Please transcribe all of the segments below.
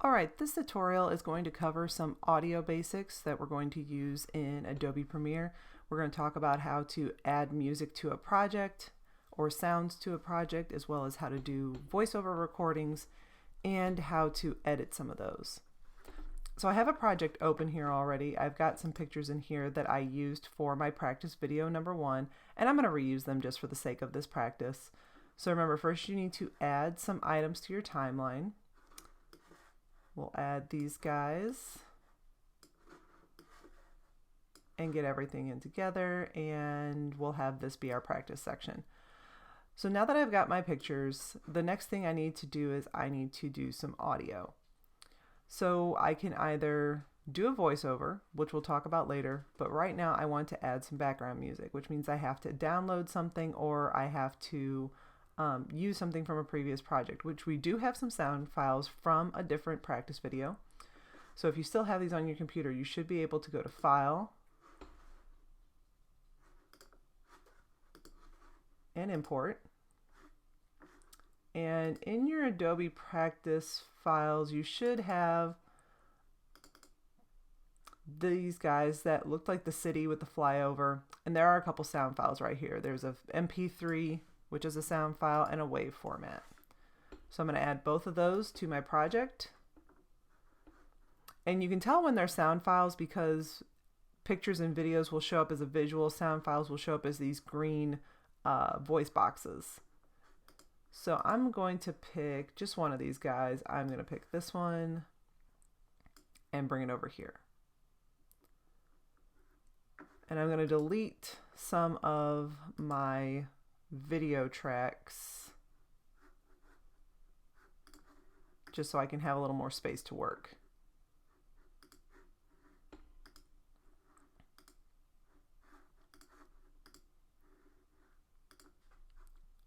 Alright, this tutorial is going to cover some audio basics that we're going to use in Adobe Premiere. We're going to talk about how to add music to a project or sounds to a project, as well as how to do voiceover recordings and how to edit some of those. So I have a project open here already. I've got some pictures in here that I used for my practice video number 1, and I'm going to reuse them just for the sake of this practice. So remember, first you need to add some items to your timeline. We'll add these guys and get everything in together, and we'll have this be our practice section. So now that I've got my pictures, the next thing I need to do is I need to do some audio. So I can either do a voiceover, which we'll talk about later, but right now I want to add some background music, which means I have to download something or I have to use something from a previous project, which we do have some sound files from a different practice video. So if you still have these on your computer, you should be able to go to File and Import. And in your Adobe practice files, you should have these guys that looked like the city with the flyover. And there are a couple sound files right here. There's a MP3, which is a sound file, and a WAV format. So I'm going to add both of those to my project. And you can tell when they're sound files because pictures and videos will show up as a visual, sound files will show up as these green voice boxes. So I'm going to pick just one of these guys. I'm going to pick this one and bring it over here. And I'm going to delete some of my video tracks just so I can have a little more space to work.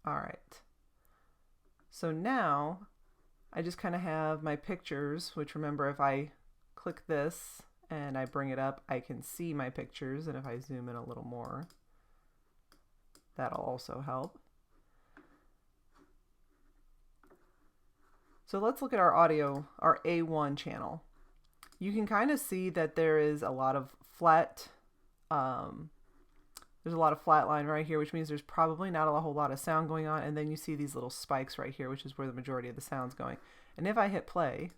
All right. So now I just kind of have my pictures, which remember if I click this and I bring it up, I can see my pictures, and if I zoom in a little more, that'll also help. So let's look at our audio, our A1 channel. You can kind of see that there is a lot of flat, there's a lot of flat line right here, which means there's probably not a whole lot of sound going on. And then you see these little spikes right here, which is where the majority of the sound's going. And if I hit play,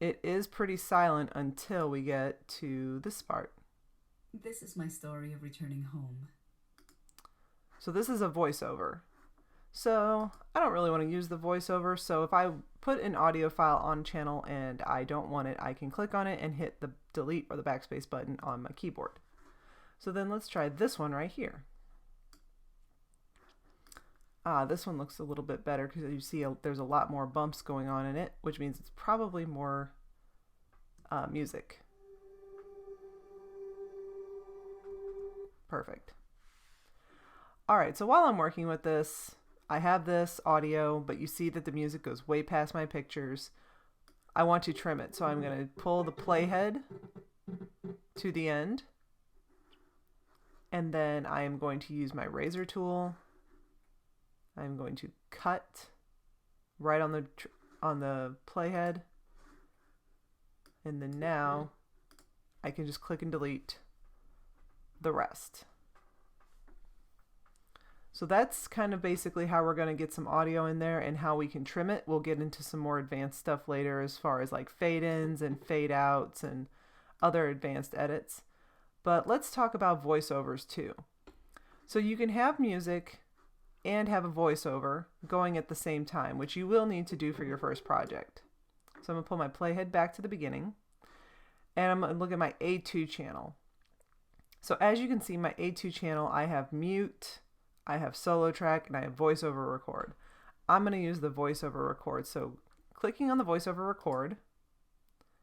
it is pretty silent until we get to this part. This is my story of returning home. So this is a voiceover. So I don't really want to use the voiceover. So if I put an audio file on channel and I don't want it, I can click on it and hit the delete or the backspace button on my keyboard. So then let's try this one right here. This one looks a little bit better because you see there's a lot more bumps going on in it, which means it's probably more music. Perfect. All right, so while I'm working with this, I have this audio, but you see that the music goes way past my pictures. I want to trim it, so I'm going to pull the playhead to the end, and then I am going to use my razor tool. I'm going to cut right on the playhead, and then now I can just click and delete the rest. So that's kind of basically how we're going to get some audio in there and how we can trim it. We'll get into some more advanced stuff later as far as like fade-ins and fade-outs and other advanced edits. But let's talk about voiceovers too. So you can have music and have a voiceover going at the same time, which you will need to do for your first project. So I'm going to pull my playhead back to the beginning, and I'm going to look at my A2 channel. So as you can see, my A2 channel, I have mute, I have solo track, and I have voiceover record. I'm going to use the voiceover record. So clicking on the voiceover record,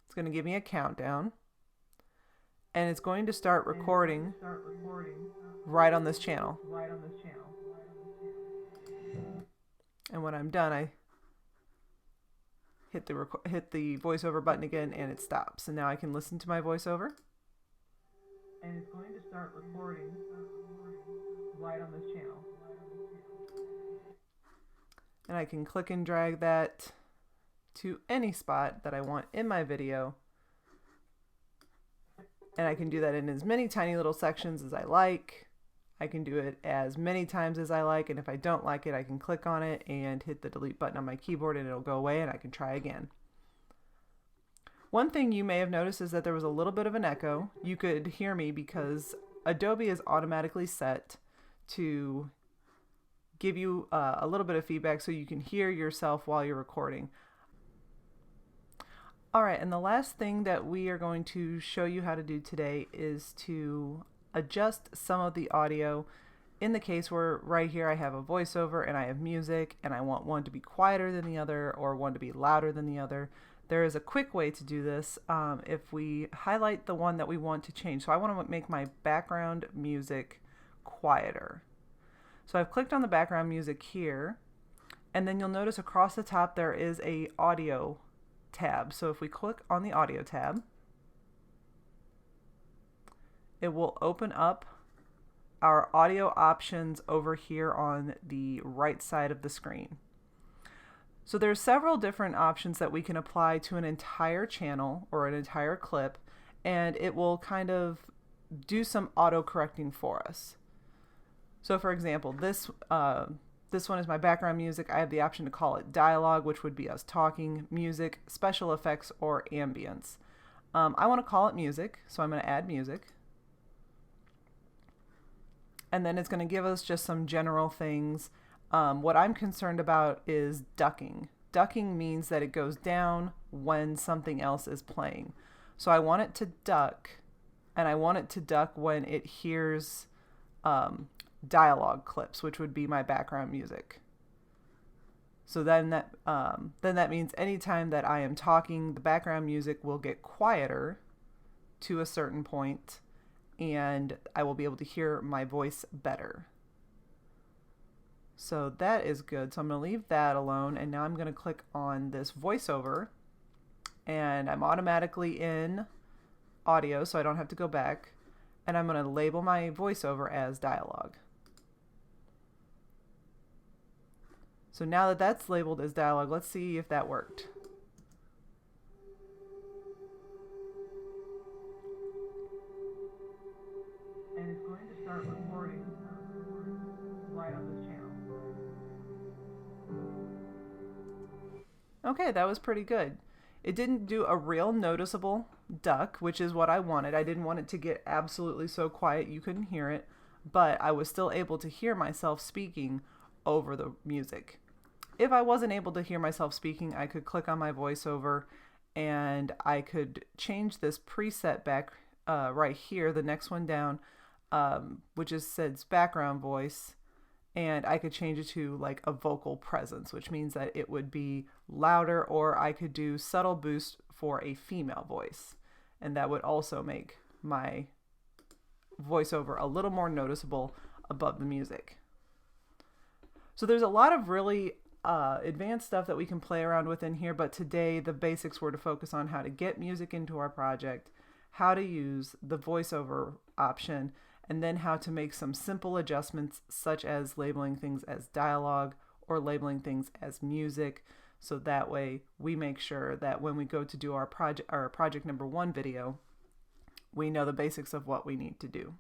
it's going to give me a countdown, and it's going to start recording right on this channel. And when I'm done, I hit the voiceover button again, and it stops. And now I can listen to my voiceover. And it's going to start recording right on this channel. And I can click and drag that to any spot that I want in my video. And I can do that in as many tiny little sections as I like. I can do it as many times as I like, and if I don't like it, I can click on it and hit the delete button on my keyboard and it'll go away and I can try again. One thing you may have noticed is that there was a little bit of an echo. You could hear me because Adobe is automatically set to give you a little bit of feedback so you can hear yourself while you're recording. Alright, and the last thing that we are going to show you how to do today is to adjust some of the audio in the case where right here I have a voiceover and I have music and I want one to be quieter than the other or one to be louder than the other. There is a quick way to do this if we highlight the one that we want to change. So I want to make my background music quieter. So I've clicked on the background music here, and then you'll notice across the top there is a audio tab. So if we click on the audio tab, it will open up our audio options over here on the right side of the screen. So there's several different options that we can apply to an entire channel or an entire clip, and it will kind of do some auto correcting for us. So for example, this one is my background music. I have the option to call it dialogue, which would be us talking, music, special effects, or ambience. I want to call it music, so I'm going to add music. And then it's going to give us just some general things. What I'm concerned about is ducking. Ducking means that it goes down when something else is playing. So I want it to duck, and I want it to duck when it hears dialogue clips, which would be my background music. So then that means anytime that I am talking, the background music will get quieter to a certain point, and I will be able to hear my voice better. So that is good. So I'm going to leave that alone, and now I'm going to click on this voiceover, and I'm automatically in audio, so I don't have to go back, and I'm going to label my voiceover as dialogue. So now that that's labeled as dialogue, let's see if that worked. And it's going to start recording right on this channel. Okay, that was pretty good. It didn't do a real noticeable duck, which is what I wanted. I didn't want it to get absolutely so quiet you couldn't hear it, but I was still able to hear myself speaking over the music. If I wasn't able to hear myself speaking, I could click on my voiceover and I could change this preset back right here, the next one down, which says background voice, and I could change it to like a vocal presence, which means that it would be louder, or I could do subtle boost for a female voice, and that would also make my voiceover a little more noticeable above the music. So there's a lot of really advanced stuff that we can play around with in here, but today the basics were to focus on how to get music into our project, how to use the voiceover option, and then how to make some simple adjustments such as labeling things as dialogue or labeling things as music, so that way we make sure that when we go to do our project number 1 video, we know the basics of what we need to do.